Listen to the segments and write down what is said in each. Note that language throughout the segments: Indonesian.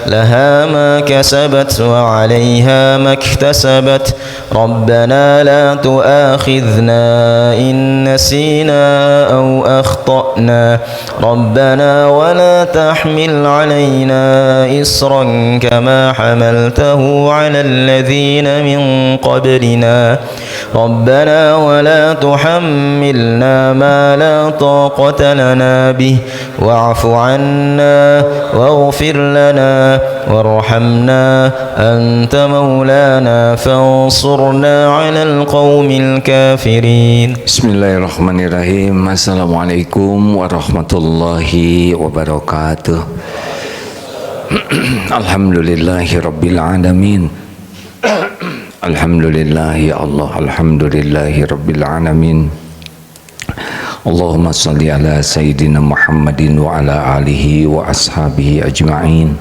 لها ما كسبت وعليها ما اكتسبت ربنا لا تؤاخذنا إن نسينا أو أخطأنا ربنا ولا تحمل علينا إصرا كما حملته على الذين من قبلنا ربنا ولا تحملنا ما لا طاقة لنا به واعف عنا واغفر لنا وارحمنا أنت مولانا فانصرنا على القوم الكافرين. Bismillahirrahmanirrahim. Assalamualaikum warahmatullahi wabarakatuh. Alhamdulillahi rabbil alamin. Alhamdulillahi Allah. Alhamdulillahi rabbil alamin. Allahumma salli ala Sayyidina Muhammadin wa ala alihi wa ashabihi ajma'in.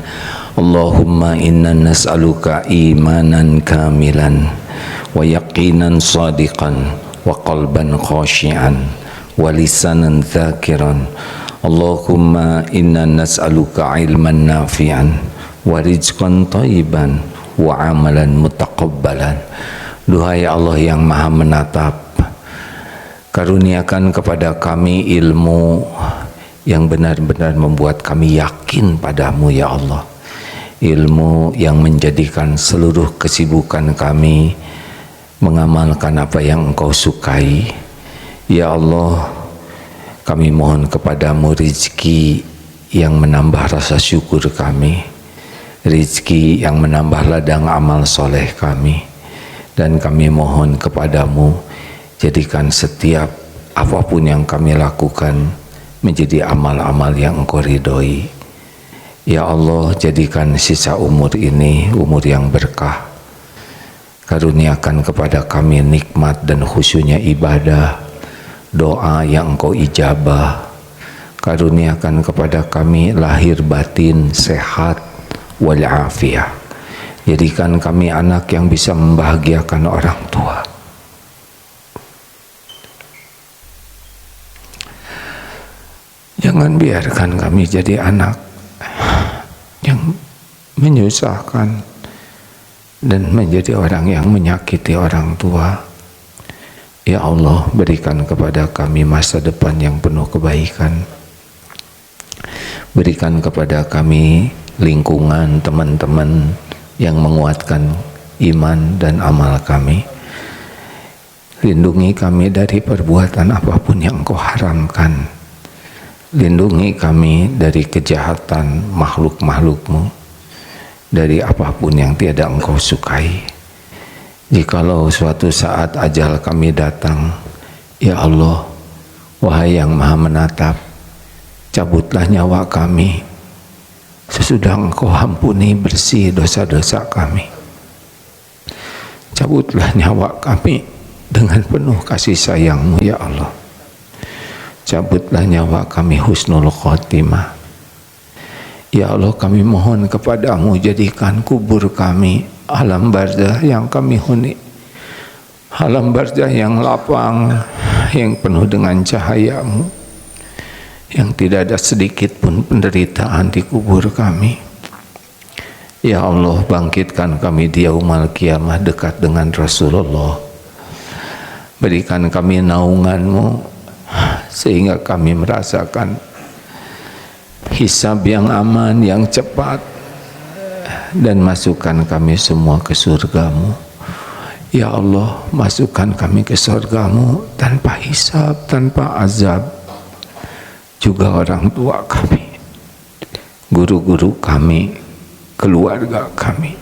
Allahumma inna nas'aluka imanan kamilan wa yaqinan sadiqan wa qalban khashi'an wa lisanan dhakiran. Allahumma inna nas'aluka ilman nafi'an wa rizqan thayyiban wa amalan mutaqabbalan. Duhai Allah yang maha menatap, karuniakan kepada kami ilmu yang benar-benar membuat kami yakin padamu ya Allah. Ilmu yang menjadikan seluruh kesibukan kami mengamalkan apa yang Engkau sukai. Ya Allah, kami mohon kepadamu rezeki yang menambah rasa syukur kami, rezeki yang menambah ladang amal soleh kami. Dan kami mohon kepadamu, jadikan setiap apapun yang kami lakukan menjadi amal-amal yang Engkau ridhoi. Ya Allah, jadikan sisa umur ini umur yang berkah. Karuniakan kepada kami nikmat dan khusyuknya ibadah, doa yang Engkau ijabah. Karuniakan kepada kami lahir batin sehat walafiat. Jadikan kami anak yang bisa membahagiakan orang tua. Jangan biarkan kami jadi anak yang menyusahkan dan menjadi orang yang menyakiti orang tua. Ya Allah, berikan kepada kami masa depan yang penuh kebaikan. Berikan kepada kami lingkungan teman-teman yang menguatkan iman dan amal kami. Lindungi kami dari perbuatan apapun yang Engkau haramkan. Lindungi kami dari kejahatan makhluk-makhluk-Mu, dari apapun yang tiada Engkau sukai. Jikalau suatu saat ajal kami datang, ya Allah, wahai yang maha menatap, cabutlah nyawa kami sesudah Engkau ampuni bersih dosa-dosa kami. Cabutlah nyawa kami dengan penuh kasih sayang-Mu ya Allah. Cabutlah nyawa kami husnul khotimah. Ya Allah, kami mohon kepadamu, jadikan kubur kami alam barzah yang kami huni, alam barzah yang lapang, yang penuh dengan cahaya-Mu, yang tidak ada sedikit pun penderitaan di kubur kami. Ya Allah, bangkitkan kami di yaumul qiyamah dekat dengan Rasulullah. Berikan kami naungan-Mu sehingga kami merasakan hisab yang aman, yang cepat, dan masukkan kami semua ke surga-Mu. Ya Allah, masukkan kami ke surga-Mu tanpa hisab, tanpa azab. Juga orang tua kami, guru-guru kami, keluarga kami,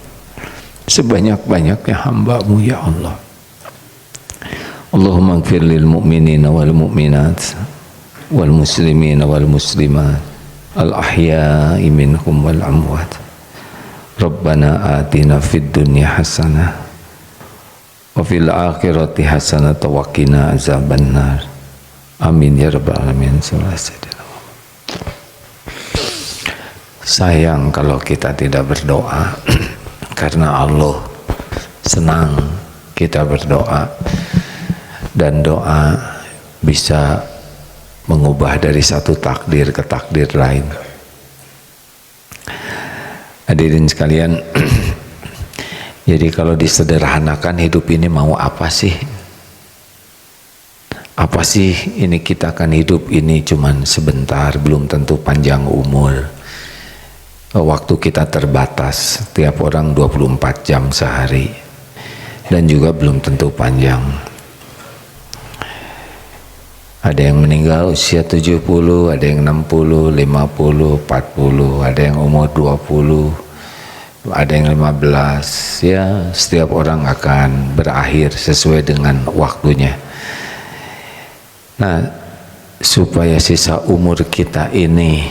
sebanyak-banyaknya hamba-Mu ya Allah. Allahumma ighfir lil mu'minina wal mu'minat wal muslimina wal muslimat al ahya'i minhum wal amwat. Rabbana atina fid dunya hasanah wa fil akhirati hasanah wa qina azabannar. Amin ya rabbal alamin. Sayang kalau kita tidak berdoa karena Allah senang kita berdoa, dan doa bisa mengubah dari satu takdir ke takdir lain. Hadirin sekalian, jadi kalau disederhanakan hidup ini mau apa sih? Apa sih ini kita akan hidup ini cuman sebentar, belum tentu panjang umur. Waktu kita terbatas, tiap orang 24 jam sehari, dan juga belum tentu panjang. Ada yang meninggal usia 70, ada yang 60, 50, 40, ada yang umur 20, ada yang 15. Ya, setiap orang akan berakhir sesuai dengan waktunya. Nah, supaya sisa umur kita ini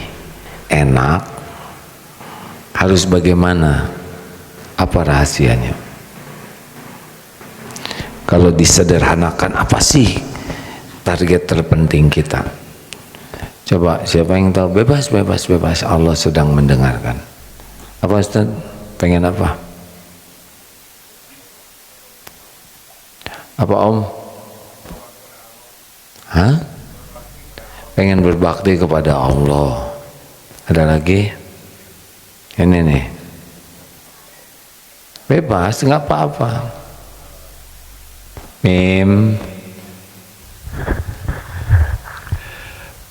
enak, harus bagaimana? Apa rahasianya? Kalau disederhanakan, apa sih target terpenting kita? Coba siapa yang tahu? Bebas, bebas, bebas. Allah sedang mendengarkan. Apa Ustaz? Pengen apa? Apa Om? Hah? Pengen berbakti kepada Allah. Ada lagi? Ini nih. Bebas, nggak apa-apa. Mim.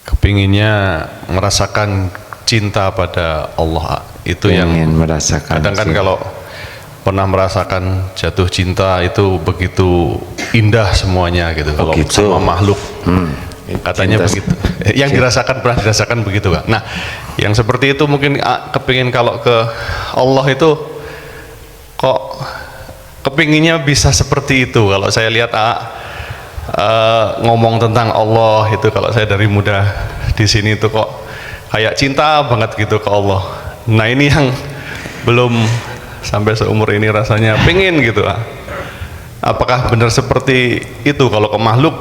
Kepinginnya merasakan cinta pada Allah, itu yang merasakan. Kadang kan kalau pernah merasakan jatuh cinta itu begitu indah semuanya gitu. Kalau sama makhluk katanya cinta, begitu. Yang dirasakan pernah dirasakan begitu kan. Nah, yang seperti itu mungkin kepingin kalau ke Allah itu kok kepinginnya bisa seperti itu. Kalau saya lihat ngomong tentang Allah itu, kalau saya dari muda di sini itu kok kayak cinta banget gitu ke Allah. Nah, ini yang belum sampai seumur ini rasanya pengen gitu. Apakah benar seperti itu? Kalau ke makhluk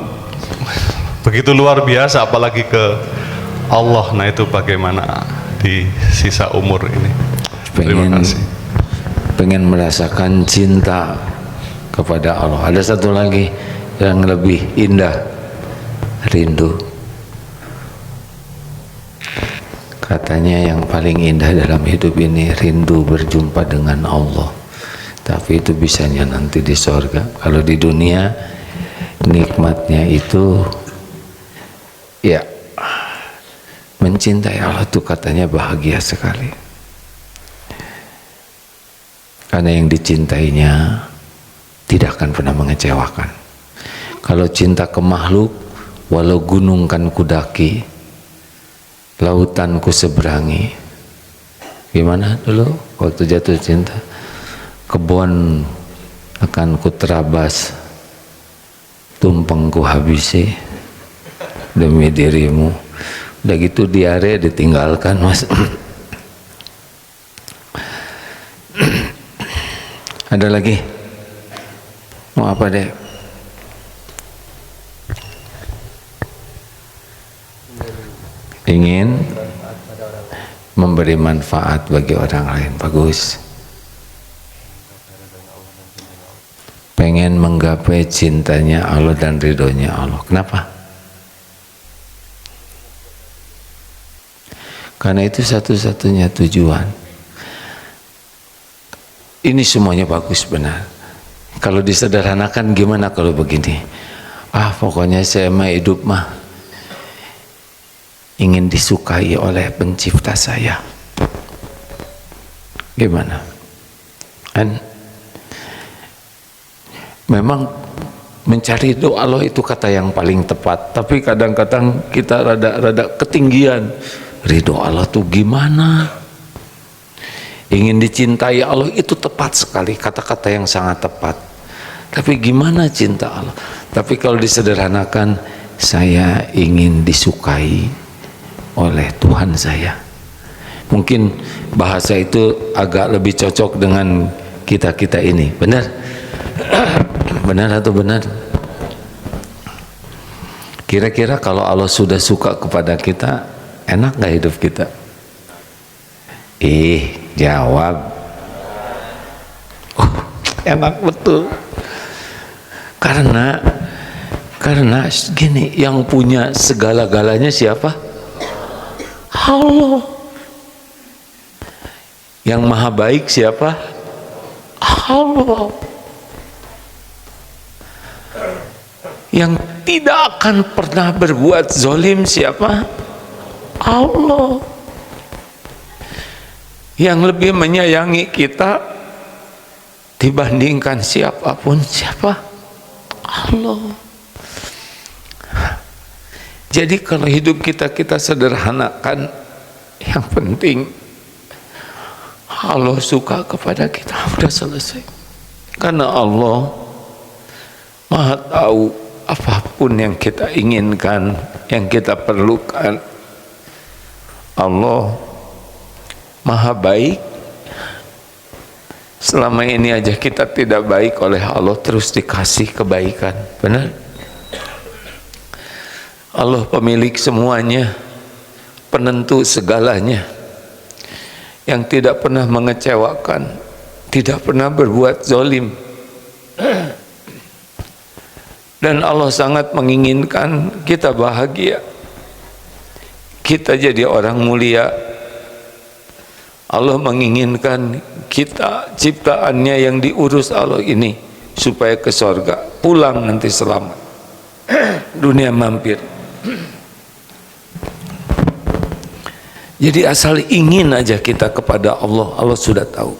begitu luar biasa, apalagi ke Allah. Nah, itu bagaimana di sisa umur ini? Terima kasih. Pengen merasakan cinta kepada Allah. Ada satu lagi yang lebih indah, rindu. Katanya yang paling indah dalam hidup ini rindu berjumpa dengan Allah. Tapi itu bisanya nanti di sorga. Kalau di dunia nikmatnya itu ya mencintai Allah itu katanya bahagia sekali. Karena yang dicintainya tidak akan pernah mengecewakan. Kalau cinta ke makhluk, walau gunung kan kudaki, lautan ku seberangi. Gimana dulu waktu jatuh cinta? Kebun akan ku terabas, tumpeng ku habisi demi dirimu. Udah gitu diare ditinggalkan, Mas. Ada lagi? Mau apa deh? Ingin memberi manfaat bagi orang lain. Bagus. Pengen menggapai cintanya Allah dan ridhonya Allah. Kenapa? Karena itu satu-satunya tujuan. Ini semuanya bagus, benar. Kalau disederhanakan gimana kalau begini? Pokoknya saya mah hidup mah ingin disukai oleh pencipta saya. Gimana? Kan memang mencari doa Allah itu kata yang paling tepat, tapi kadang-kadang kita rada ketinggian. Ridho Allah tuh gimana? Ingin dicintai Allah itu tepat sekali, kata-kata yang sangat tepat. Tapi gimana cinta Allah? Tapi kalau disederhanakan, saya ingin disukai oleh Tuhan saya. Mungkin bahasa itu agak lebih cocok dengan kita-kita ini. Benar? Benar atau benar? Kira-kira kalau Allah sudah suka kepada kita, enak gak hidup kita? Jawab. Enak betul. Karena gini, yang punya segala-galanya siapa? Allah. Yang maha baik siapa? Allah. Yang tidak akan pernah berbuat zalim siapa? Allah. Yang lebih menyayangi kita dibandingkan siapapun siapa? Allah. Jadi kalau hidup kita sederhanakan, yang penting Allah suka kepada kita, udah selesai. Karena Allah Maha tahu apapun yang kita inginkan, yang kita perlukan. Allah Maha baik. Selama ini aja kita tidak baik, oleh Allah terus dikasih kebaikan. Benar? Allah pemilik semuanya, penentu segalanya, yang tidak pernah mengecewakan, tidak pernah berbuat zalim. Dan Allah sangat menginginkan kita bahagia, kita jadi orang mulia. Allah menginginkan kita, ciptaannya yang diurus Allah ini, supaya ke surga, pulang nanti selamat. Dunia mampir. Jadi asal ingin aja kita kepada Allah, Allah sudah tahu.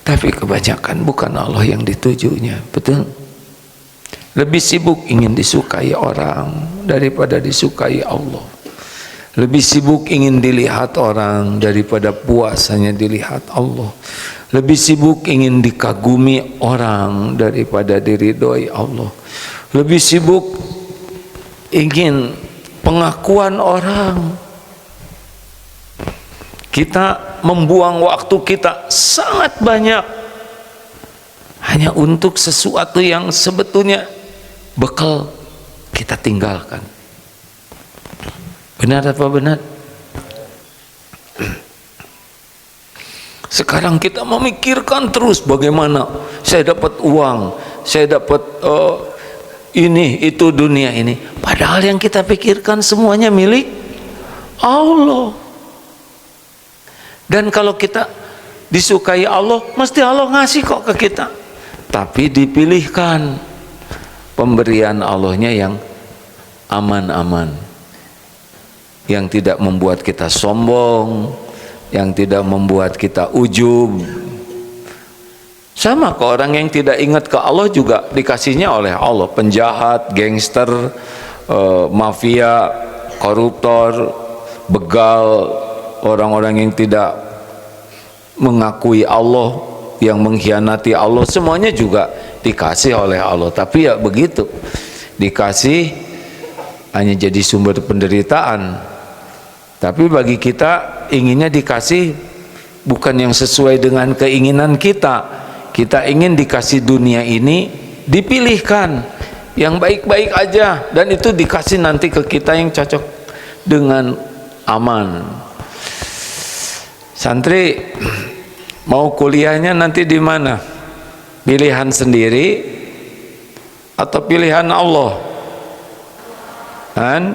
Tapi kebanyakan bukan Allah yang ditujunya, betul? Lebih sibuk ingin disukai orang daripada disukai Allah. Lebih sibuk ingin dilihat orang daripada puasanya dilihat Allah. Lebih sibuk ingin dikagumi orang daripada diridhoi Allah. Lebih sibuk ingin pengakuan orang. Kita membuang waktu kita sangat banyak hanya untuk sesuatu yang sebetulnya bekal kita tinggalkan. Benar apa benar? Sekarang kita memikirkan terus bagaimana saya dapat uang, saya dapat ini, itu, dunia ini. Padahal yang kita pikirkan semuanya milik Allah. Dan kalau kita disukai Allah, mesti Allah ngasih kok ke kita. Tapi dipilihkan pemberian Allahnya yang aman-aman, yang tidak membuat kita sombong, yang tidak membuat kita ujub. Sama ke orang yang tidak ingat ke Allah juga dikasihnya oleh Allah. Penjahat, gangster, mafia, koruptor, begal, orang-orang yang tidak mengakui Allah, yang mengkhianati Allah, semuanya juga dikasih oleh Allah. Tapi ya begitu, dikasih hanya jadi sumber penderitaan. Tapi bagi kita inginnya dikasih bukan yang sesuai dengan keinginan kita. Kita ingin dikasih dunia ini, dipilihkan yang baik-baik aja, dan itu dikasih nanti ke kita yang cocok dengan aman. Santri mau kuliahnya nanti di mana? Pilihan sendiri atau pilihan Allah? Kan?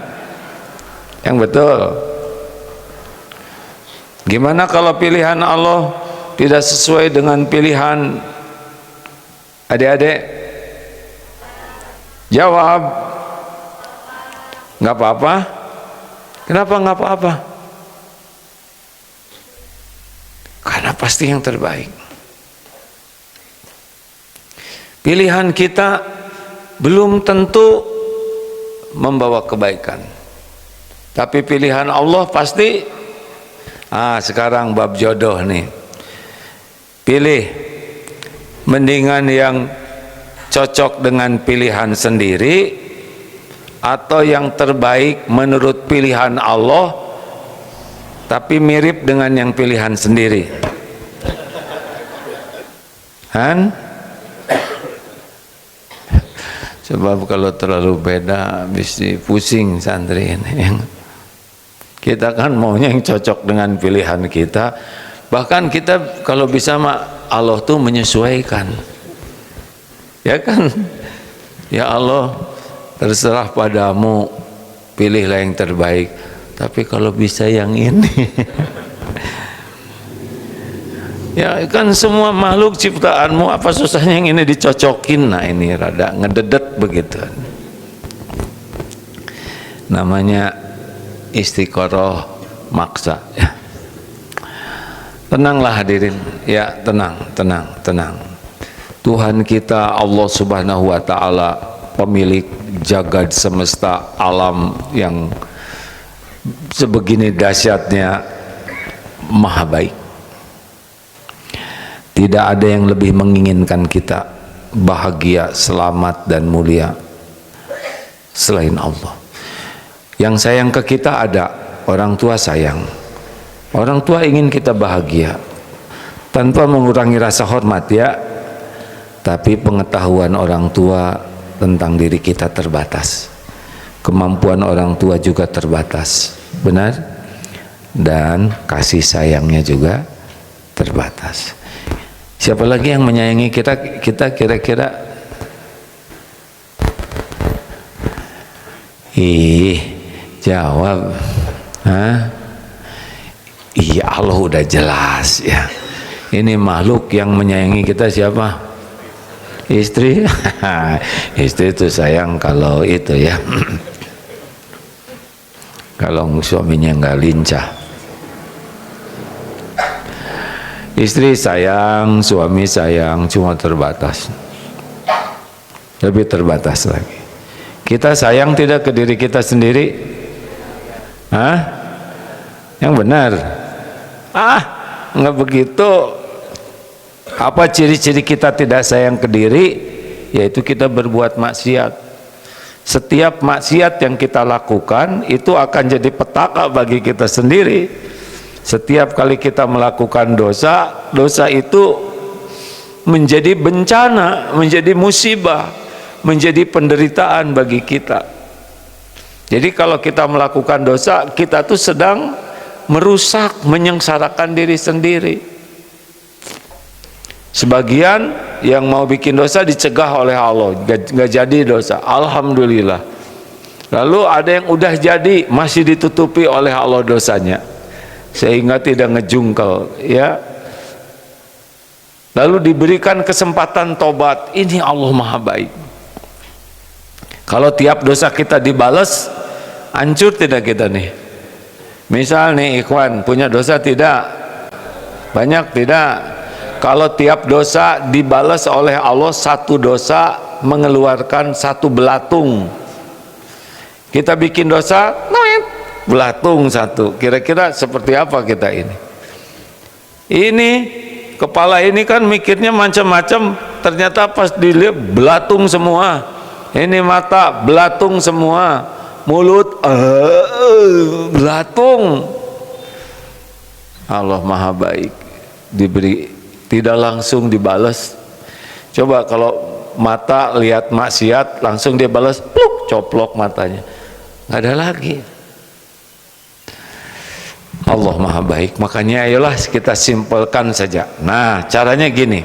Yang betul. Gimana kalau pilihan Allah tidak sesuai dengan pilihan adik-adik? Jawab. Nggak apa-apa. Kenapa nggak apa-apa? Karena pasti yang terbaik. Pilihan kita belum tentu membawa kebaikan, tapi pilihan Allah pasti. Sekarang bab jodoh nih, pilih mendingan yang cocok dengan pilihan sendiri atau yang terbaik menurut pilihan Allah tapi mirip dengan yang pilihan sendiri. Kan? Sebab kalau terlalu beda habis pusing santri ini. Kita kan maunya yang cocok dengan pilihan kita. Bahkan kita kalau bisa Allah tuh menyesuaikan. Ya kan? Ya Allah, terserah padamu, pilihlah yang terbaik. Tapi kalau bisa yang ini. Ya kan semua makhluk ciptaanmu, apa susahnya yang ini dicocokin? Nah ini rada ngededet begitu. Namanya istiqoroh maksa ya. Tenanglah hadirin ya, tenang. Tuhan kita Allah Subhanahu wa taala, pemilik jagad semesta alam yang sebegini dahsyatnya, maha baik. Tidak ada yang lebih menginginkan kita bahagia, selamat dan mulia selain Allah. Yang sayang ke kita ada, orang tua sayang. Orang tua ingin kita bahagia tanpa mengurangi rasa hormat ya. Tapi pengetahuan orang tua tentang diri kita terbatas. Kemampuan orang tua juga terbatas. Benar? Dan kasih sayangnya juga terbatas. Siapa lagi yang menyayangi kita kira-kira? Jawab. Hah? Iya, Allah udah jelas ya. Ini makhluk yang menyayangi kita siapa? Istri. Istri itu sayang kalau itu ya. Kalau suaminya nggak lincah. Istri sayang, suami sayang, cuma terbatas. Lebih terbatas lagi. Kita sayang tidak ke diri kita sendiri? Hah? Yang benar? Nggak begitu. Apa ciri-ciri kita tidak sayang ke diri? Yaitu kita berbuat maksiat. Setiap maksiat yang kita lakukan itu akan jadi petaka bagi kita sendiri. Setiap kali kita melakukan dosa, dosa itu menjadi bencana, menjadi musibah, menjadi penderitaan bagi kita. Jadi kalau kita melakukan dosa, kita tuh sedang merusak, menyengsarakan diri sendiri. Sebagian yang mau bikin dosa dicegah oleh Allah, nggak jadi dosa, alhamdulillah. Lalu ada yang udah jadi, masih ditutupi oleh Allah dosanya, sehingga tidak ngejungkel ya. Lalu diberikan kesempatan tobat. Ini Allah maha baik. Kalau tiap dosa kita dibalas, hancur tidak kita nih? Misal nih ikhwan punya dosa tidak? Banyak tidak? Kalau tiap dosa dibalas oleh Allah, satu dosa mengeluarkan satu belatung. Kita bikin dosa, belatung satu. Kira-kira seperti apa kita ini? Ini kepala ini kan mikirnya macam-macam, ternyata pas dilihat belatung semua. Ini mata belatung semua, mulut belatung. Allah maha baik, diberi tidak langsung dibalas. Coba kalau mata lihat maksiat langsung dia balas, pluk, coplok matanya, nggak ada lagi. Allah maha baik. Makanya ayolah kita simpelkan saja. Nah caranya gini,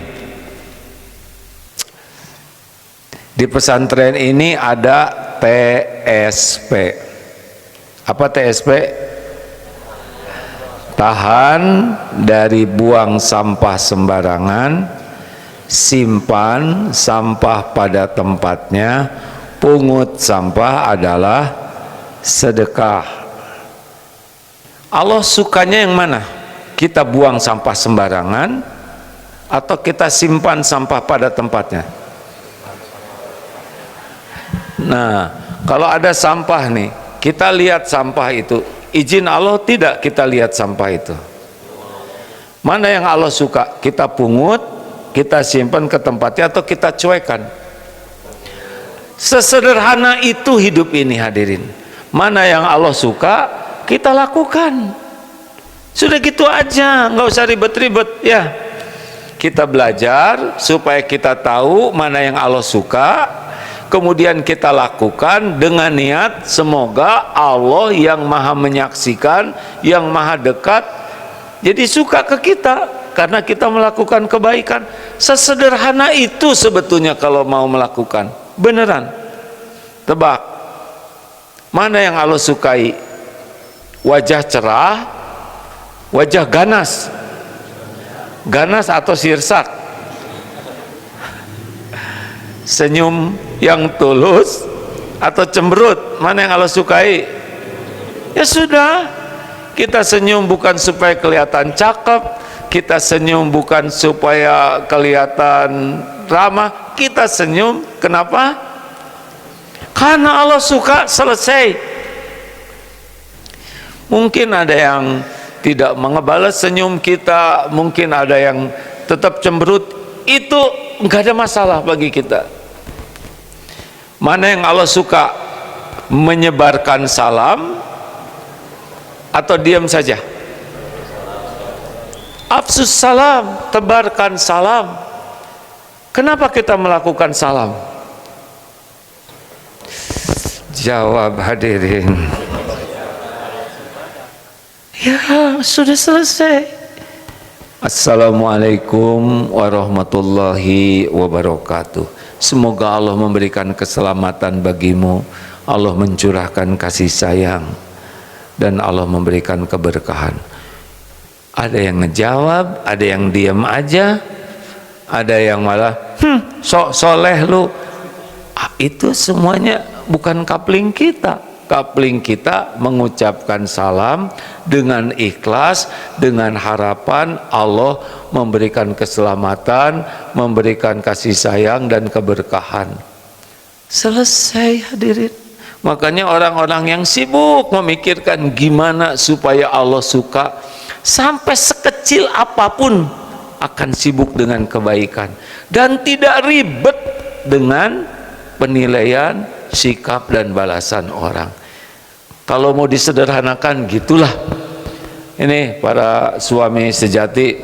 di pesantren ini ada TSP. Apa TSP? Tahan dari buang sampah sembarangan, simpan sampah pada tempatnya, pungut sampah adalah sedekah. Allah sukanya yang mana? Kita buang sampah sembarangan atau kita simpan sampah pada tempatnya? Nah, kalau ada sampah nih, kita lihat sampah itu, izin Allah tidak kita lihat sampah itu? Mana yang Allah suka? Kita pungut, kita simpan ke tempatnya, atau kita cuekan? Sesederhana itu hidup ini hadirin. Mana yang Allah suka, kita lakukan. Sudah gitu aja, nggak usah ribet-ribet ya. Kita belajar supaya kita tahu mana yang Allah suka, kemudian kita lakukan dengan niat semoga Allah yang maha menyaksikan, yang maha dekat, jadi suka ke kita karena kita melakukan kebaikan. Sesederhana itu sebetulnya kalau mau melakukan. Beneran. Tebak, mana yang Allah sukai? Wajah cerah, wajah ganas? Ganas atau sirsak? Senyum yang tulus atau cemberut? Mana yang Allah sukai? Ya sudah, kita senyum bukan supaya kelihatan cakep, kita senyum bukan supaya kelihatan ramah, kita senyum kenapa? Karena Allah suka, selesai. Mungkin ada yang tidak mengebalas senyum kita, mungkin ada yang tetap cemberut, itu enggak ada masalah bagi kita. Mana yang Allah suka? Menyebarkan salam atau diam saja? Afsus salam, tebarkan salam. Kenapa kita melakukan salam? Jawab hadirin. Ya, sudah selesai. Assalamualaikum warahmatullahi wabarakatuh. Semoga Allah memberikan keselamatan bagimu, Allah mencurahkan kasih sayang, dan Allah memberikan keberkahan. Ada yang ngejawab, ada yang diam aja, ada yang malah sok soleh lu. Itu semuanya bukan kapling kita. Kapling kita mengucapkan salam dengan ikhlas, dengan harapan Allah memberikan keselamatan, memberikan kasih sayang dan keberkahan. Selesai hadirin. Makanya orang-orang yang sibuk memikirkan gimana supaya Allah suka, sampai sekecil apapun akan sibuk dengan kebaikan dan tidak ribet dengan penilaian, sikap dan balasan orang. Kalau mau disederhanakan gitulah. Ini para suami sejati,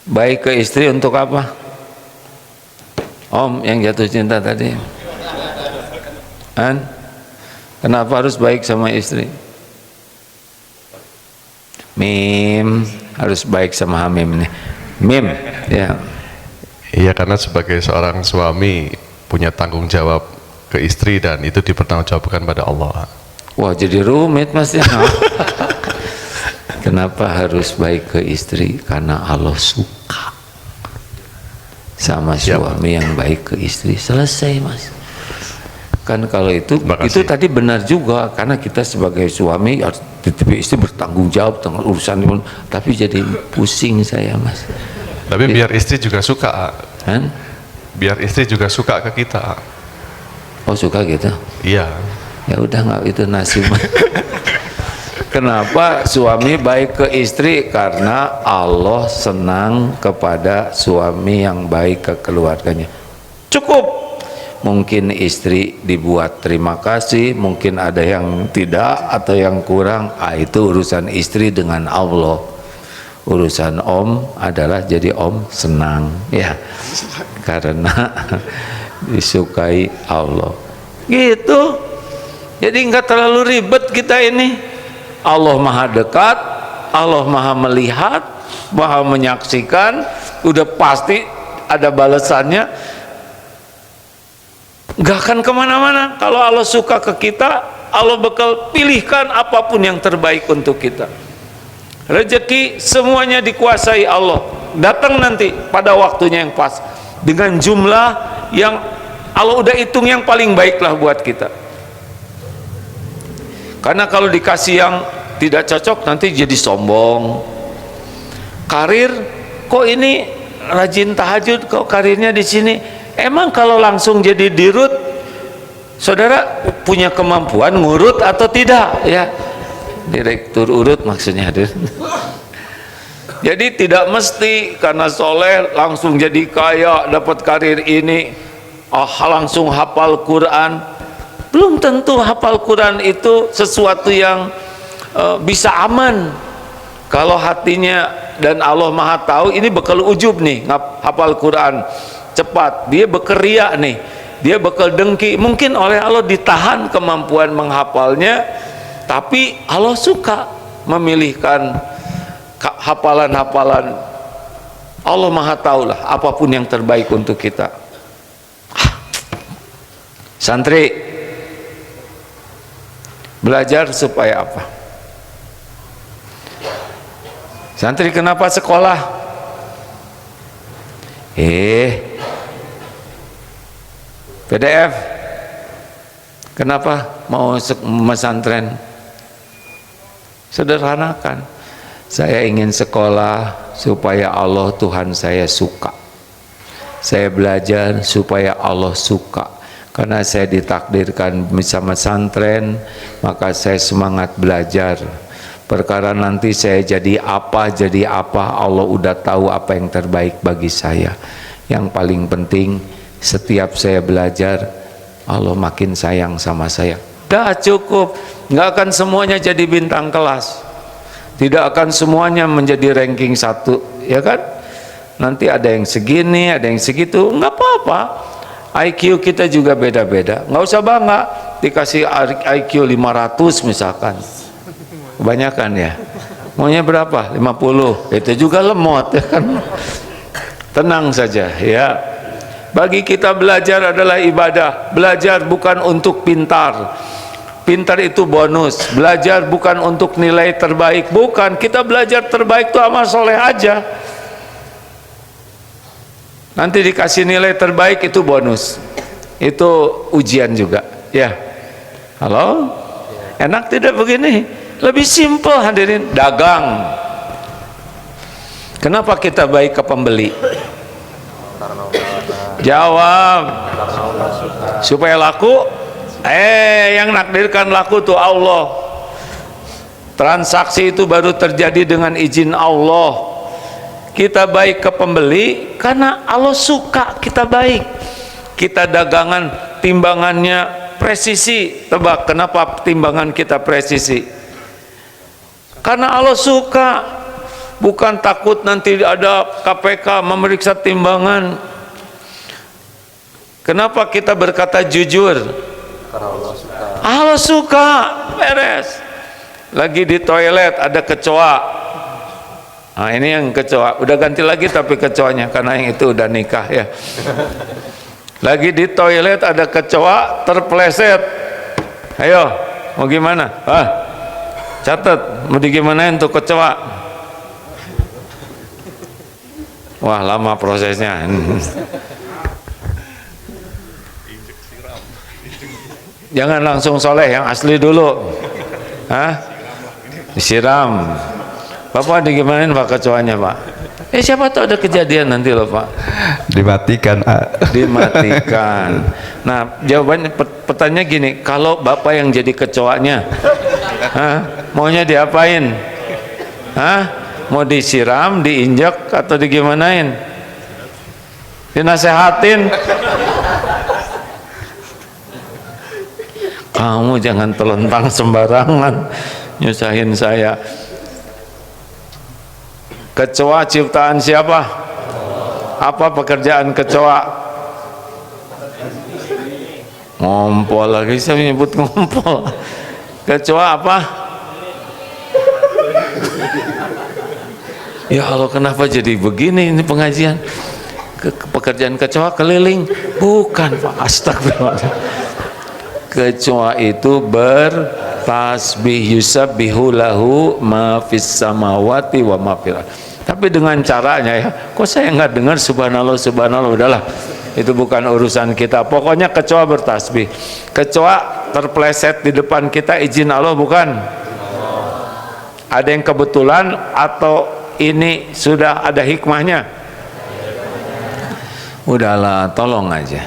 baik ke istri untuk apa? Om yang jatuh cinta tadi, kenapa harus baik sama istri? Mim harus baik sama Hamim nih. Mim, ya. Iya, karena sebagai seorang suami punya tanggung jawab ke istri dan itu dipertanggungjawabkan pada Allah. Wah, jadi rumit mas ya. Kenapa harus baik ke istri? Karena Allah suka sama suami yang baik ke istri. Selesai mas. Kan kalau itu tadi benar juga, karena kita sebagai suami harus istri bertanggung jawab tentang urusan itu, tapi jadi pusing saya mas. Tapi biar istri juga suka, kan? Biar istri juga suka ke kita. Oh suka gitu? Iya. Ya udah, nggak itu nasib. Kenapa suami baik ke istri? Karena Allah senang kepada suami yang baik ke keluarganya. Cukup. Mungkin istri dibuat terima kasih, mungkin ada yang tidak atau yang kurang. Itu urusan istri dengan Allah. Urusan om adalah jadi om senang, ya, karena disukai Allah. Gitu. Jadi nggak terlalu ribet kita ini. Allah maha dekat, Allah maha melihat, maha menyaksikan, udah pasti ada balasannya. Nggak akan kemana-mana. Kalau Allah suka ke kita, Allah bakal pilihkan apapun yang terbaik untuk kita. Rezeki semuanya dikuasai Allah, datang nanti pada waktunya yang pas, dengan jumlah yang Allah udah hitung yang paling baik lah buat kita. Karena kalau dikasih yang tidak cocok nanti jadi sombong. Karir, kok ini rajin tahajud, kok karirnya di sini? Emang kalau langsung jadi dirut, saudara punya kemampuan ngurut atau tidak? Ya, direktur urut maksudnya hadir. Jadi tidak mesti karena soleh langsung jadi kaya, dapat karir ini, langsung hafal Quran. Belum tentu hafal Quran itu sesuatu yang bisa aman. Kalau hatinya dan Allah maha tahu, ini bakal ujub nih hafal Quran cepat, dia bekeria nih, dia bakal dengki. Mungkin oleh Allah ditahan kemampuan menghafalnya, tapi Allah suka memilihkan hafalan-hafalan. Allah maha tahu lah apapun yang terbaik untuk kita. Santri belajar supaya apa? Santri kenapa sekolah? PDF. Kenapa mau mesantren? Sederhanakan. Saya ingin sekolah supaya Allah Tuhan saya suka. Saya belajar supaya Allah suka. Karena saya ditakdirkan bisa mesantren, maka saya semangat belajar. Perkara nanti saya jadi apa, Allah udah tahu apa yang terbaik bagi saya. Yang paling penting, setiap saya belajar, Allah makin sayang sama saya. Dah cukup, nggak akan semuanya jadi bintang kelas, tidak akan semuanya menjadi ranking 1, ya kan? Nanti ada yang segini, ada yang segitu, nggak apa-apa. IQ kita juga beda-beda, nggak usah bangga dikasih IQ 500 misalkan, kebanyakan ya. Maunya berapa? 50, itu juga lemot, ya kan? Tenang saja ya. Bagi kita belajar adalah ibadah. Belajar bukan untuk pintar. Pintar itu bonus. Belajar bukan untuk nilai terbaik. Bukan, kita belajar terbaik itu amal soleh aja. Nanti dikasih nilai terbaik itu bonus. Itu ujian juga. Ya. Halo? Enak tidak begini? Lebih simpel hadirin. Dagang. Kenapa kita baik ke pembeli? Jawab. Supaya laku. Yang nakdirkan laku tuh Allah. Transaksi itu baru terjadi dengan izin Allah. Kita baik ke pembeli karena Allah suka kita baik. Kita dagangan timbangannya presisi. Tebak kenapa timbangan kita presisi? Karena Allah suka. Bukan takut nanti ada KPK memeriksa timbangan. Kenapa kita berkata jujur? Karena Allah suka. Allah suka, beres. Lagi di toilet ada kecoa. Nah ini yang kecoa. Udah ganti lagi tapi kecoanya karena yang itu udah nikah ya. Lagi di toilet ada kecoa terpleset. Ayo, mau gimana? Catat, mau digimanain tuh kecoa? Wah lama prosesnya. Jangan langsung soleh, yang asli dulu. Disiram. Bapak digimanain Pak kecoanya Pak? Siapa tahu ada kejadian nanti loh Pak. Dimatikan. Dimatikan. Nah jawabannya pertanyaan gini, kalau Bapak yang jadi kecoanya, maunya diapain? Mau disiram, diinjak, atau digimanain? Dinasehatin. Kamu jangan telentang sembarangan, nyusahin saya. Kecoa ciptaan siapa? Apa pekerjaan kecoa? Ngompol lagi, saya menyebut ngompol. Kecoa apa? Ya Allah, kenapa jadi begini ini pengajian? Pekerjaan kecoa keliling? Bukan Pak, astagfirullah. Kecoa itu bertasbih, yusabbihu lahu ma fis samawati wa ma fil ardh. Tapi dengan caranya ya, kok saya nggak dengar subhanallah subhanallah, udahlah. Itu bukan urusan kita. Pokoknya kecoa bertasbih. Kecoa terpleset di depan kita, izin Allah bukan? Ada yang kebetulan atau ini sudah ada hikmahnya? Udahlah, tolong aja.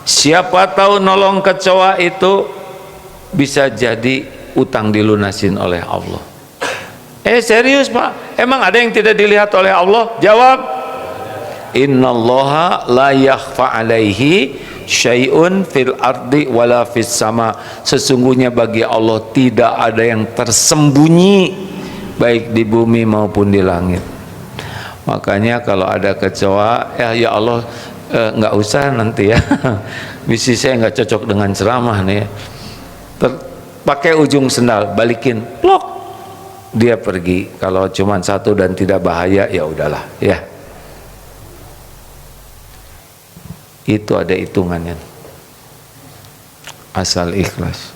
Siapa tahu nolong kecoa itu bisa jadi utang dilunasin oleh Allah. Serius Pak? Emang ada yang tidak dilihat oleh Allah? Jawab. Innallaha la yakhfa alaihi syai'un fil ardi wala fis sama. Sesungguhnya bagi Allah tidak ada yang tersembunyi baik di bumi maupun di langit. Makanya kalau ada kecoa, ya Allah, nggak usah nanti ya. Misi saya nggak cocok dengan ceramah nih. Pakai ujung sendal, balikin, plok, dia pergi. Kalau cuma satu dan tidak bahaya, ya udahlah, ya. Itu ada hitungannya. Asal ikhlas.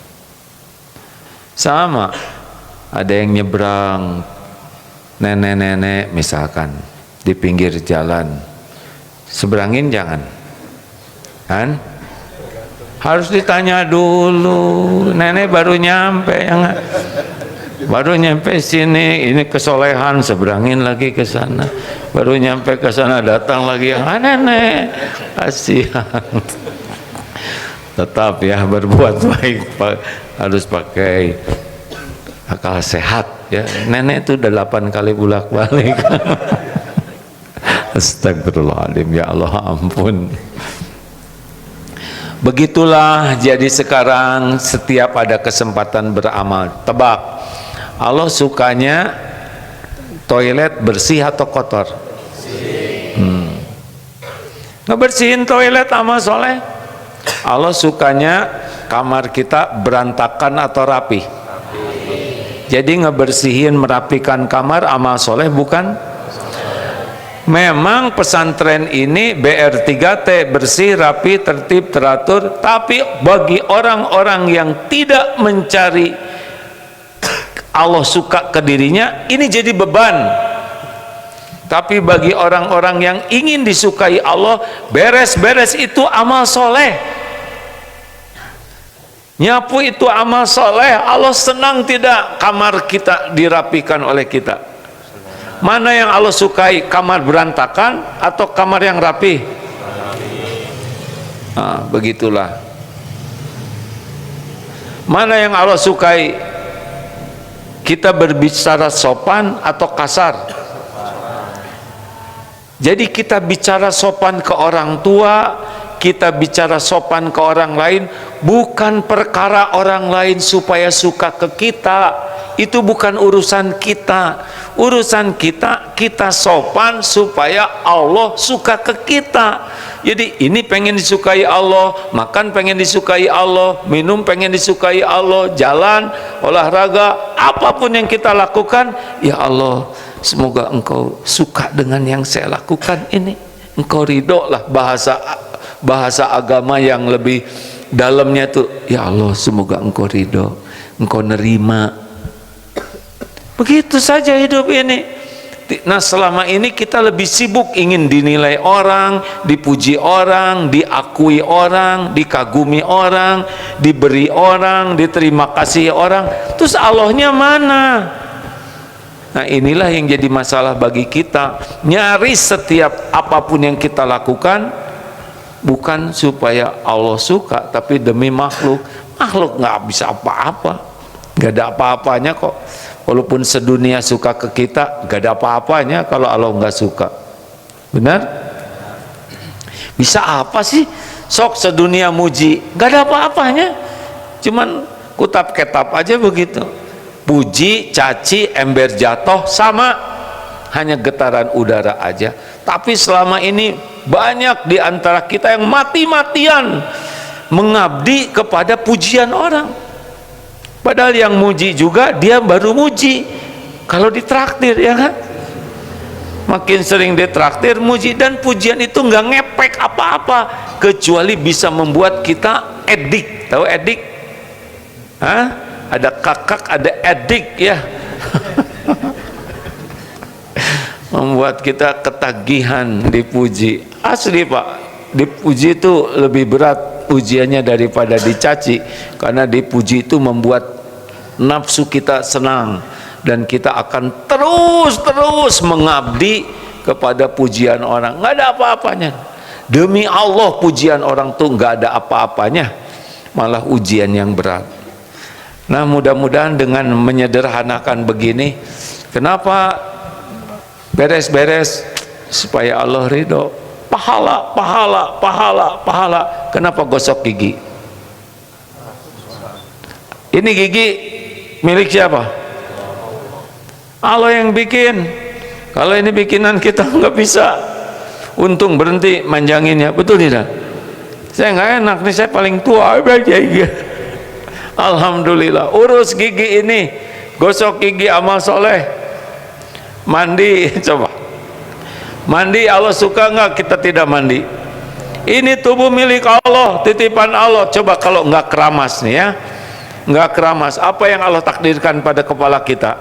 Sama, ada yang nyebrang nenek-nenek misalkan di pinggir jalan, seberangin jangan kan? Harus ditanya dulu, nenek baru nyampe ya nggak? Baru nyampe sini, ini kesolehan, seberangin lagi ke sana. Baru nyampe ke sana, datang lagi yang nenek, kasihan. Tetap ya berbuat baik harus pakai akal sehat ya. Nenek itu 8 kali bolak-balik. Astagfirullahaladzim, ya Allah ampun. Begitulah jadi sekarang setiap ada kesempatan beramal. Tebak, Allah sukanya toilet bersih atau kotor? Ngebersihin toilet amal soleh. Allah sukanya kamar kita berantakan atau rapi? Jadi ngebersihin merapikan kamar amal soleh bukan? Memang pesantren ini BR3T, bersih, rapi, tertib, teratur, tapi bagi orang-orang yang tidak mencari Allah suka ke dirinya, ini jadi beban. Tapi bagi orang-orang yang ingin disukai Allah, beres-beres itu amal soleh. Nyapu itu amal soleh. Allah senang tidak kamar kita dirapikan oleh kita? Mana yang Allah sukai, kamar berantakan atau kamar yang rapi? Nah, begitulah. Mana yang Allah sukai, kita berbicara sopan atau kasar? Jadi kita bicara sopan ke orang tua, kita bicara sopan ke orang lain, bukan perkara orang lain supaya suka ke kita. Itu bukan urusan kita. Urusan kita, kita sopan supaya Allah suka ke kita. Jadi ini pengen disukai Allah, makan pengen disukai Allah, minum pengen disukai Allah, jalan, olahraga, apapun yang kita lakukan, ya Allah, semoga Engkau suka dengan yang saya lakukan ini. Engkau ridho lah, bahasa agama yang lebih dalamnya tuh, ya Allah, semoga Engkau ridho, Engkau nerima. Begitu saja hidup ini. Nah, selama ini kita lebih sibuk ingin dinilai orang, dipuji orang, diakui orang, dikagumi orang, diberi orang, diterima kasih orang. Terus Allahnya mana? Nah, inilah yang jadi masalah bagi kita. Nyaris setiap apapun yang kita lakukan bukan supaya Allah suka, tapi demi makhluk. Makhluk nggak bisa apa-apa, nggak ada apa-apanya kok. Walaupun sedunia suka ke kita, gak ada apa-apanya kalau Allah nggak suka. Benar? Bisa apa sih? Sok sedunia muji, gak ada apa-apanya. Cuman kutap ketap aja begitu. Puji, caci, ember jatuh sama, hanya getaran udara aja. Tapi selama ini banyak di antara kita yang mati-matian mengabdi kepada pujian orang. Padahal yang muji juga dia baru muji kalau ditraktir, ya kan? Makin sering ditraktir, muji, dan pujian itu nggak ngepek apa-apa kecuali bisa membuat kita edik. Tahu edik? Hah? Ada kakak, ada edik ya. Membuat kita ketagihan dipuji. Asli Pak, dipuji itu lebih berat pujiannya daripada dicaci, karena dipuji itu membuat nafsu kita senang dan kita akan terus mengabdi kepada pujian orang. Nggak ada apa-apanya. Demi Allah, pujian orang tuh nggak ada apa-apanya, malah ujian yang berat. Nah, mudah-mudahan dengan menyederhanakan begini, kenapa beres-beres supaya Allah ridho. Pahala. Kenapa gosok gigi? Ini gigi milik siapa? Allah yang bikin. Kalau ini bikinan kita nggak bisa. Untung berhenti manjanginnya, betul tidak? Saya nggak enak nih, saya paling tua. Alhamdulillah, urus gigi ini, gosok gigi amal soleh. Mandi, coba. Mandi Allah suka nggak kita tidak mandi? Ini tubuh milik Allah, titipan Allah. Coba kalau nggak keramas nih ya, nggak keramas, apa yang Allah takdirkan pada kepala kita?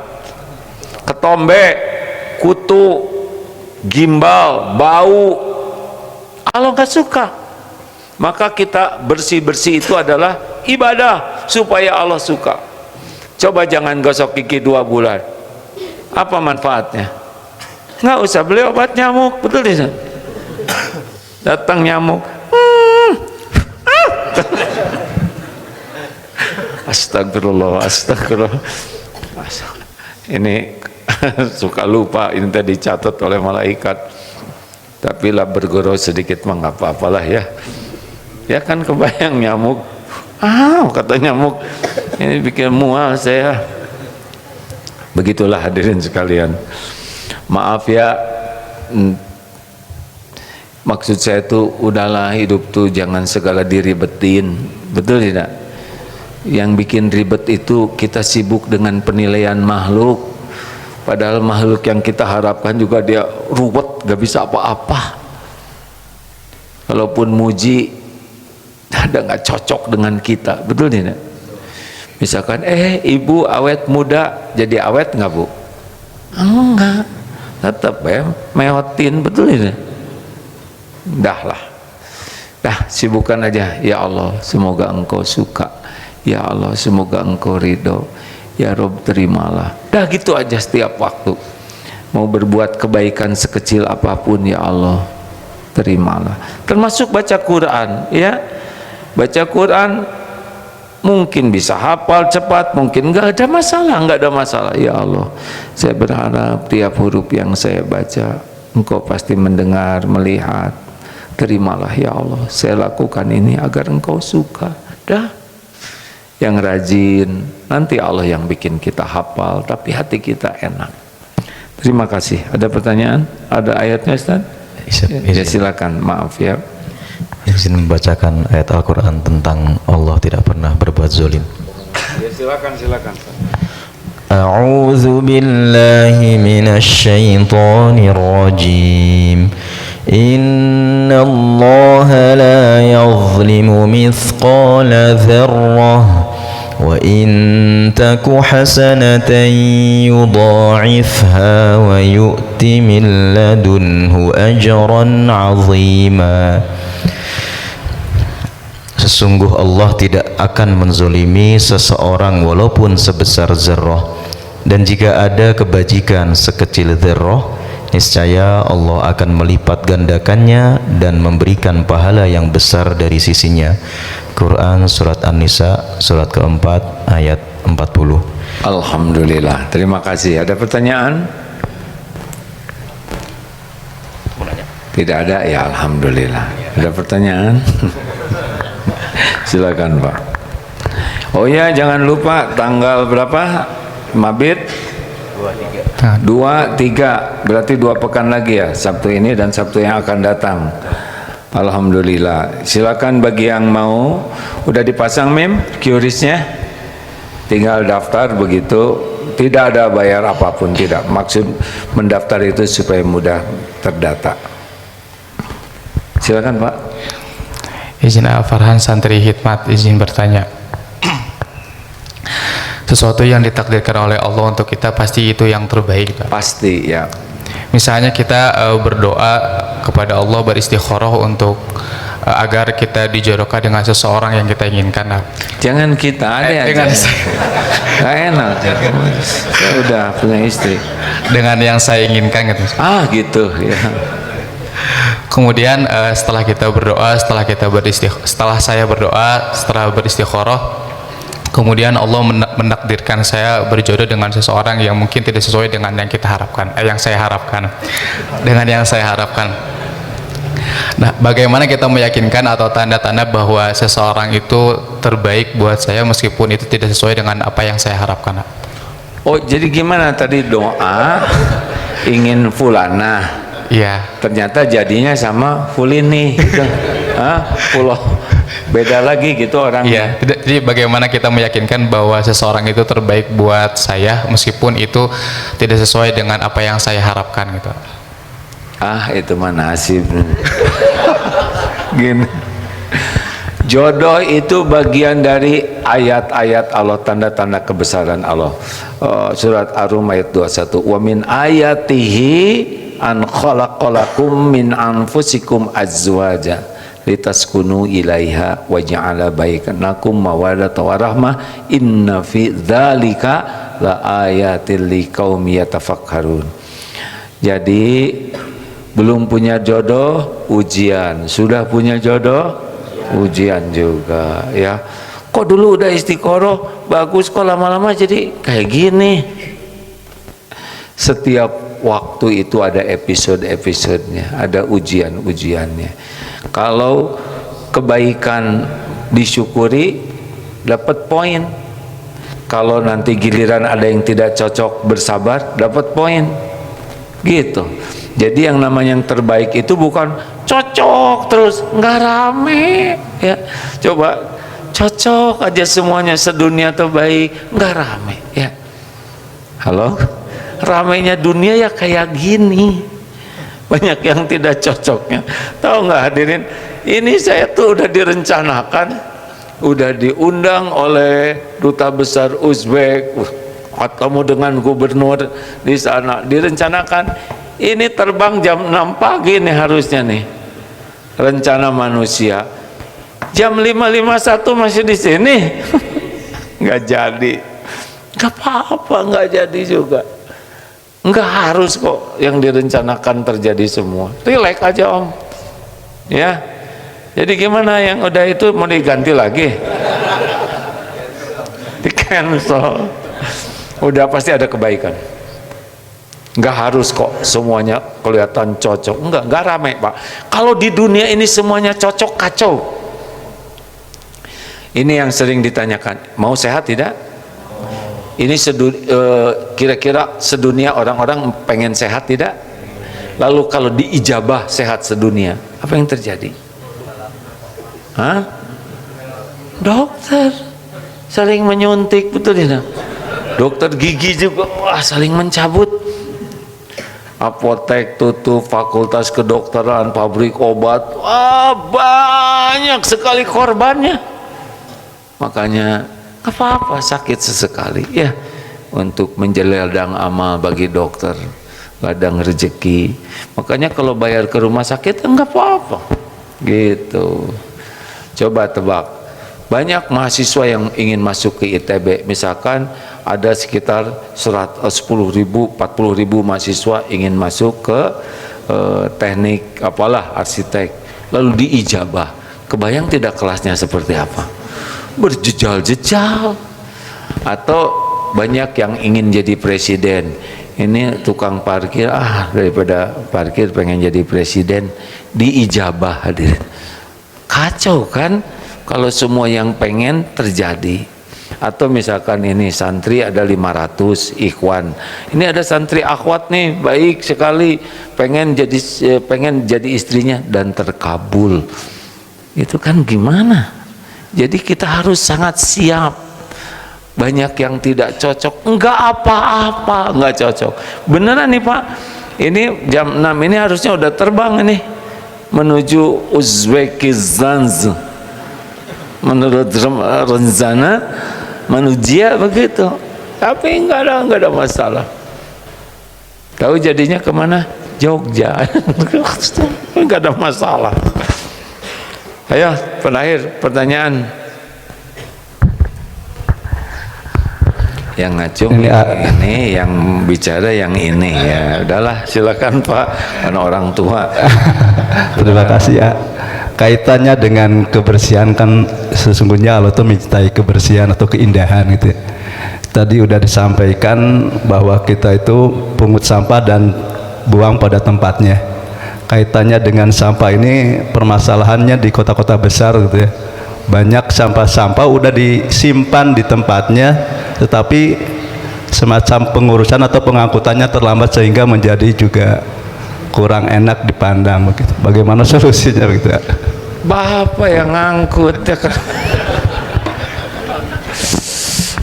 Ketombe, kutu, gimbal, bau. Allah nggak suka. Maka kita bersih-bersih itu adalah ibadah supaya Allah suka. Coba jangan gosok gigi 2 bulan. Apa manfaatnya? Nggak usah beli obat nyamuk, betul tidak? Datang nyamuk, astagfirullah, astagfirullah. Ini suka lupa, ini tadi dicatat oleh malaikat. Tapi lah berguru sedikit mah nggak apa-apalah ya. Ya kan kebayang nyamuk. Kata nyamuk, ini bikin mual saya. Begitulah hadirin sekalian. Maaf ya, maksud saya itu udahlah, hidup tuh jangan segala diribetin, betul tidak? Yang bikin ribet itu kita sibuk dengan penilaian makhluk, padahal makhluk yang kita harapkan juga dia ruwet, gak bisa apa-apa. Kalaupun muji ada nggak cocok dengan kita, betul tidak? Misalkan ibu awet muda, jadi awet nggak bu? Enggak, tetap ya meotin, betul tidak? Dah sibukkan aja. Ya Allah, semoga engkau suka. Ya Allah, semoga engkau ridho. Ya Rob, terimalah. Dah gitu aja setiap waktu. Mau berbuat kebaikan sekecil apapun, ya Allah, terimalah. Termasuk baca Quran, ya. Baca Quran mungkin bisa hafal cepat, mungkin nggak ada masalah. Ya Allah, saya berharap tiap huruf yang saya baca engkau pasti mendengar, melihat. Terimalah ya Allah, saya lakukan ini agar engkau suka. Dah, yang rajin, nanti Allah yang bikin kita hafal, tapi hati kita enak. Terima kasih. Ada pertanyaan? Ada ayatnya Ustaz? Ya silakan, maaf ya. Izin membacakan ayat Al-Quran tentang Allah tidak pernah berbuat zalim. Ya silakan. A'udzu billahi minasy syaithanir rajim. Innallaha la yadhlimu mithqala dzarrah wa in taku hasanatan yudha'ifha wa yu'ti min ladunhu ajran 'azima. Sesungguh Allah tidak akan menzolimi seseorang walaupun sebesar zarrah, dan jika ada kebajikan sekecil zarrah, niscaya Allah akan melipat gandakannya dan memberikan pahala yang besar dari sisinya. Quran Surat An-Nisa Surat keempat ayat 40. Alhamdulillah, terima kasih. Ada pertanyaan? Tidak ada? Ya Alhamdulillah. Ada pertanyaan? Silakan Pak. Oh ya, jangan lupa tanggal berapa? Mabit? 2, 3. Berarti 2 pekan lagi ya, Sabtu ini dan Sabtu yang akan datang. Alhamdulillah. Silakan bagi yang mau. Udah dipasang mem QRIS-nya? Tinggal daftar begitu. Tidak ada bayar apapun, tidak. Maksud mendaftar itu supaya mudah terdata. Silakan Pak. Izin Farhan, santri Hikmat, izin bertanya. Sesuatu yang ditakdirkan oleh Allah untuk kita pasti itu yang terbaik, Pak. Pasti ya. Misalnya kita berdoa kepada Allah, beristikharah untuk agar kita dijodohkan dengan seseorang yang kita inginkan. Jangan kita, ada dengan aja. Gak enak. Saya udah punya istri. Dengan yang saya inginkan gitu. Gitu ya. Kemudian setelah saya berdoa, setelah beristikharah, kemudian Allah menakdirkan saya berjodoh dengan seseorang yang mungkin tidak sesuai dengan yang kita harapkan, yang saya harapkan. Nah, bagaimana kita meyakinkan atau tanda-tanda bahwa seseorang itu terbaik buat saya meskipun itu tidak sesuai dengan apa yang saya harapkan? Oh, jadi gimana tadi doa ingin fulana? Iya. Ternyata jadinya sama fulini gitu. Pulau beda lagi gitu orangnya. Iya. Jadi bagaimana kita meyakinkan bahwa seseorang itu terbaik buat saya meskipun itu tidak sesuai dengan apa yang saya harapkan gitu. Itu mah nasib. Gini. Jodoh itu bagian dari ayat-ayat Allah, tanda-tanda kebesaran Allah. Surat Ar-Rum ayat 21. Wa min ayatihi an khalaqalakum min anfusikum azwaja litaskunu ilaiha wa ja'ala bainakum mawaddatan wa rahmah inna fi dzalika la ayatil liqaumi yatafakkarun. Jadi belum punya jodoh, ujian. Sudah punya jodoh, ujian juga, ya. Kok dulu udah istiqoroh bagus, kok lama-lama jadi kayak gini. Setiap waktu itu ada episode-episodenya, ada ujian-ujiannya. Kalau kebaikan disyukuri, dapat poin. Kalau nanti giliran ada yang tidak cocok, bersabar, dapat poin. Gitu. Jadi yang namanya yang terbaik itu bukan cocok terus, nggak rame, ya. Coba cocok aja semuanya sedunia terbaik, nggak rame, ya. Halo, ramenya dunia ya kayak gini, banyak yang tidak cocoknya. Tahu nggak hadirin? Ini saya tuh udah direncanakan, udah diundang oleh duta besar Uzbek, ketemu dengan gubernur di sana, direncanakan. Ini terbang jam 6 pagi nih harusnya nih, rencana manusia. Jam 5.51 masih di sini, nggak jadi. Nggak apa-apa, nggak jadi juga. Nggak harus kok yang direncanakan terjadi semua. Relax aja om, ya. Jadi gimana yang udah itu mau diganti lagi? Di cancel. Udah pasti ada kebaikan. Nggak harus kok semuanya kelihatan cocok. Nggak rame pak. Kalau di dunia ini semuanya cocok, kacau. Ini yang sering ditanyakan, mau sehat tidak? Ini kira-kira sedunia orang-orang pengen sehat tidak? Lalu kalau diijabah sehat sedunia, apa yang terjadi? Hah? Dokter saling menyuntik, betul tidak? Dokter gigi juga, wah, saling mencabut. Apotek tutup, fakultas kedokteran, pabrik obat, wah, banyak sekali korbannya. Makanya apa-apa sakit sesekali, ya, untuk menjeladang amal bagi dokter, ladang rezeki. Makanya kalau bayar ke rumah sakit enggak apa-apa, gitu. Coba tebak, banyak mahasiswa yang ingin masuk ke ITB, misalkan ada sekitar 10.000, 40.000 mahasiswa ingin masuk ke teknik apalah, arsitek, lalu diijabah. Kebayang tidak kelasnya seperti apa? Berjejal-jejal. Atau banyak yang ingin jadi presiden, ini tukang parkir, daripada parkir pengen jadi presiden, diijabah, hadirin. Kacau kan kalau semua yang pengen terjadi. Atau misalkan ini santri ada 500 ikhwan, ini ada santri akhwat nih baik sekali, pengen jadi istrinya dan terkabul. Itu kan gimana? Jadi kita harus sangat siap. Banyak yang tidak cocok, enggak apa-apa, enggak cocok. Beneran nih Pak, ini jam 6 ini harusnya udah terbang ini menuju Uzbekistan. Menurut rencana manusia begitu, tapi enggak ada masalah. Tahu jadinya kemana? Jogja. Enggak ada masalah. Ayo penakhir pertanyaan. Yang ngacung ini, yang bicara yang ini, ya udahlah, silakan Pak, karena orang tua. Terima kasih ya. Kaitannya dengan kebersihan, kan sesungguhnya Allah itu mencintai kebersihan atau keindahan gitu ya. Tadi udah disampaikan bahwa kita itu pungut sampah dan buang pada tempatnya. Kaitannya dengan sampah ini permasalahannya di kota-kota besar gitu ya. Banyak sampah-sampah udah disimpan di tempatnya, tetapi semacam pengurusan atau pengangkutannya terlambat sehingga menjadi juga kurang enak dipandang begitu. Bagaimana solusinya begitu? Bapak yang ngangkut ya kan.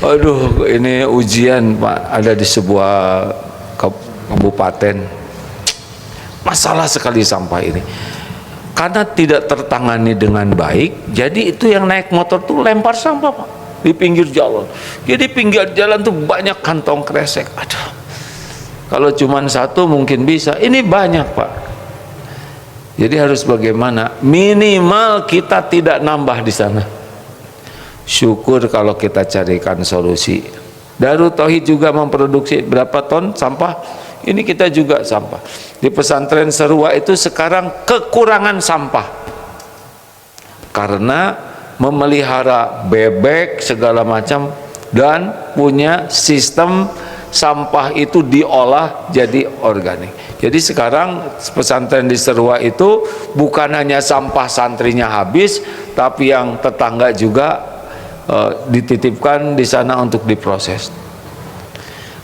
Aduh, ini ujian Pak, ada di sebuah kabupaten. Masalah sekali sampah ini. karena tidak tertangani dengan baik, jadi itu yang naik motor tuh lempar sampah Pak di pinggir jalan. Jadi pinggir jalan tuh banyak kantong kresek. Aduh, kalau cuma satu mungkin bisa, ini banyak Pak. Jadi harus bagaimana? Minimal kita tidak nambah di sana. Syukur kalau kita carikan solusi. Darut Tauhid juga memproduksi berapa ton sampah? Ini kita juga sampah. Di pesantren Serua itu sekarang kekurangan sampah karena memelihara bebek segala macam dan punya sistem sampah itu diolah jadi organik. Jadi sekarang pesantren di Serua itu bukan hanya sampah santrinya habis, tapi yang tetangga juga dititipkan di sana untuk diproses.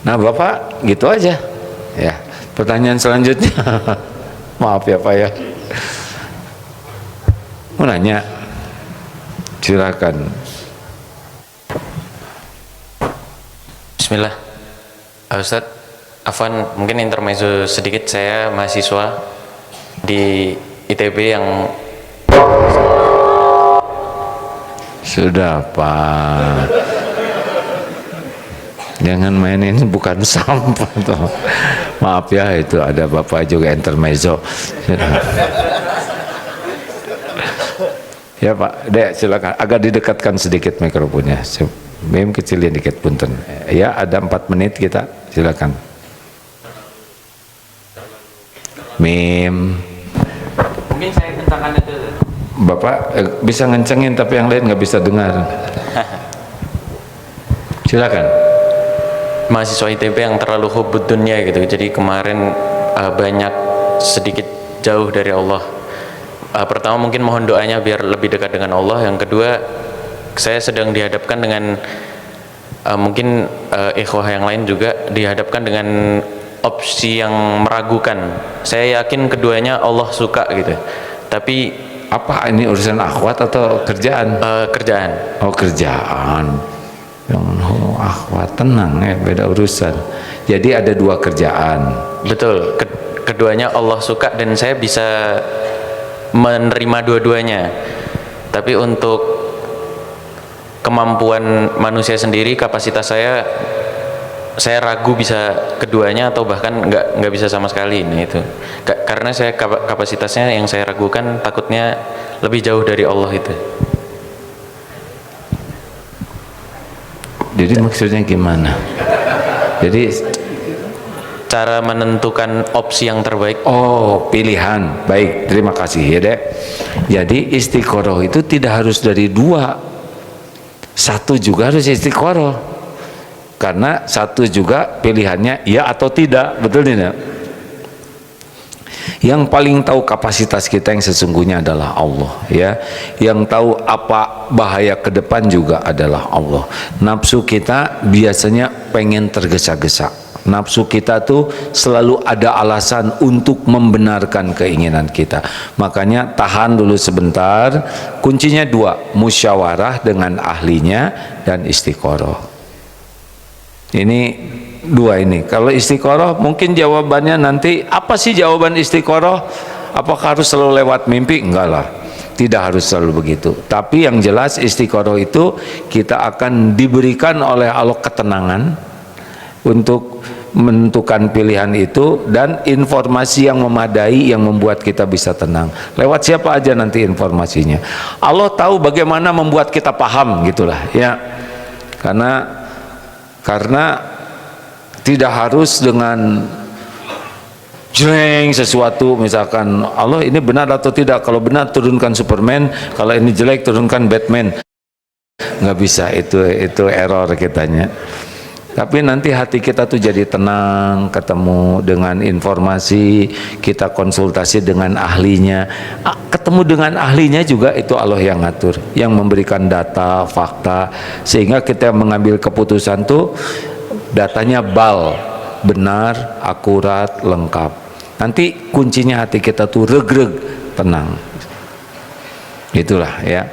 Nah Bapak, gitu aja ya. Pertanyaan selanjutnya maaf ya Pak ya, mau nanya, silakan. Bismillah. Ustadz, Afwan, mungkin intermezzo sedikit. Saya mahasiswa di ITB yang sudah Pak, jangan mainin bukan sampah toh. Maaf ya, itu ada Bapak juga intermezzo. Ya Pak, Dek silakan, agak didekatkan sedikit mikrofonnya. Mem kecilin dikit punten. Ya, ada 4 menit kita, silakan. Mem. mungkin saya kencangkan itu. Bapak bisa ngencengin tapi yang lain nggak bisa dengar. Silakan. Mahasiswa ITB yang terlalu hubud dunia gitu. Jadi kemarin banyak sedikit jauh dari Allah. Pertama mungkin mohon doanya biar lebih dekat dengan Allah. Yang kedua, saya sedang dihadapkan dengan mungkin ikhwah yang lain juga dihadapkan dengan opsi yang meragukan. Saya yakin keduanya Allah suka gitu. Tapi Apa ini urusan akhwat atau kerjaan? kerjaan. Oh kerjaan. Yang akhwat tenang ya, beda urusan. Jadi ada 2 kerjaan. Betul, keduanya Allah suka dan saya bisa menerima dua-duanya. Tapi untuk kemampuan manusia sendiri, kapasitas saya ragu bisa keduanya atau bahkan nggak bisa sama sekali. Nah itu karena saya kapasitasnya yang saya ragukan, takutnya lebih jauh dari Allah itu. Jadi maksudnya gimana? Jadi Cara menentukan opsi yang terbaik. oh pilihan. Baik, terima kasih ya Dek. Jadi istiqoroh itu tidak harus dari 2, 1 juga harus istiqoroh. Karena 1 juga pilihannya ya atau tidak, betul tidak? Yang paling tahu kapasitas kita yang sesungguhnya adalah Allah ya. Yang tahu apa bahaya ke depan juga adalah Allah. Nafsu kita biasanya pengen tergesa-gesa. Nafsu kita tuh selalu ada alasan untuk membenarkan keinginan kita. Makanya tahan dulu sebentar. Kuncinya 2, musyawarah dengan ahlinya dan istiqoroh. Ini 2 ini. Kalau istiqoroh mungkin jawabannya nanti apa sih jawaban istiqoroh? Apakah harus selalu lewat mimpi? Enggak lah, tidak harus selalu begitu. Tapi yang jelas istiqoroh itu kita akan diberikan oleh Allah ketenangan untuk menentukan pilihan itu dan informasi yang memadai yang membuat kita bisa tenang. Lewat siapa aja nanti informasinya. Allah tahu bagaimana membuat kita paham gitulah ya. Karena tidak harus dengan jreng sesuatu, misalkan Allah ini benar atau tidak, kalau benar turunkan Superman, kalau ini jelek turunkan Batman. Nggak bisa, itu error kitanya. Tapi nanti hati kita tuh jadi tenang, ketemu dengan informasi, kita konsultasi dengan ahlinya. Ketemu dengan ahlinya juga itu Allah yang ngatur, yang memberikan data, fakta, sehingga kita mengambil keputusan tuh datanya benar, akurat, lengkap. Nanti kuncinya hati kita tuh regreg, tenang. Itulah ya.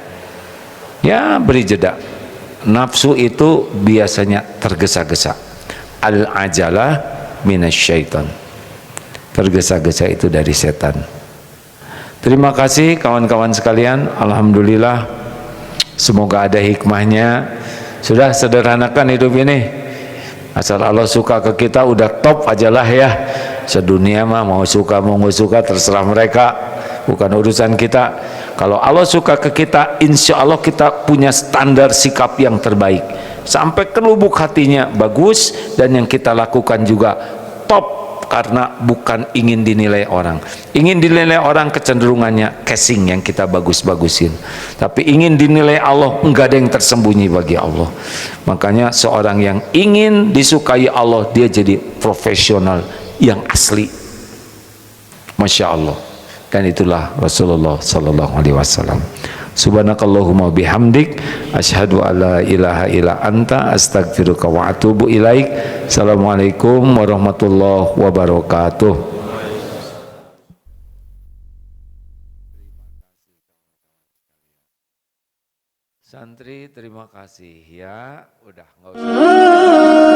Ya beri jeda. Nafsu itu biasanya tergesa-gesa. Al-ajalah minasyaitan. Tergesa-gesa itu dari setan. Terima kasih kawan-kawan sekalian. Alhamdulillah, semoga ada hikmahnya. Sudah sederhanakan hidup ini. Asal Allah suka ke kita udah top ajalah ya. Sedunia mah mau suka mau nggak suka terserah mereka, bukan urusan kita. Kalau Allah suka ke kita, insya Allah kita punya standar sikap yang terbaik. Sampai ke lubuk hatinya bagus, dan yang kita lakukan juga top. Karena bukan ingin dinilai orang. Ingin dinilai orang kecenderungannya casing yang kita bagus-bagusin. Tapi ingin dinilai Allah, enggak ada yang tersembunyi bagi Allah. Makanya seorang yang ingin disukai Allah, dia jadi profesional yang asli. Masya Allah. Dan itulah Rasulullah sallallahu alaihi wasallam. Subhanakallahumma bihamdik asyhadu alla ilaha illa anta astaghfiruka wa atubu ilaik. Assalamualaikum warahmatullahi wabarakatuh. Santri terima kasih ya, udah nggak usah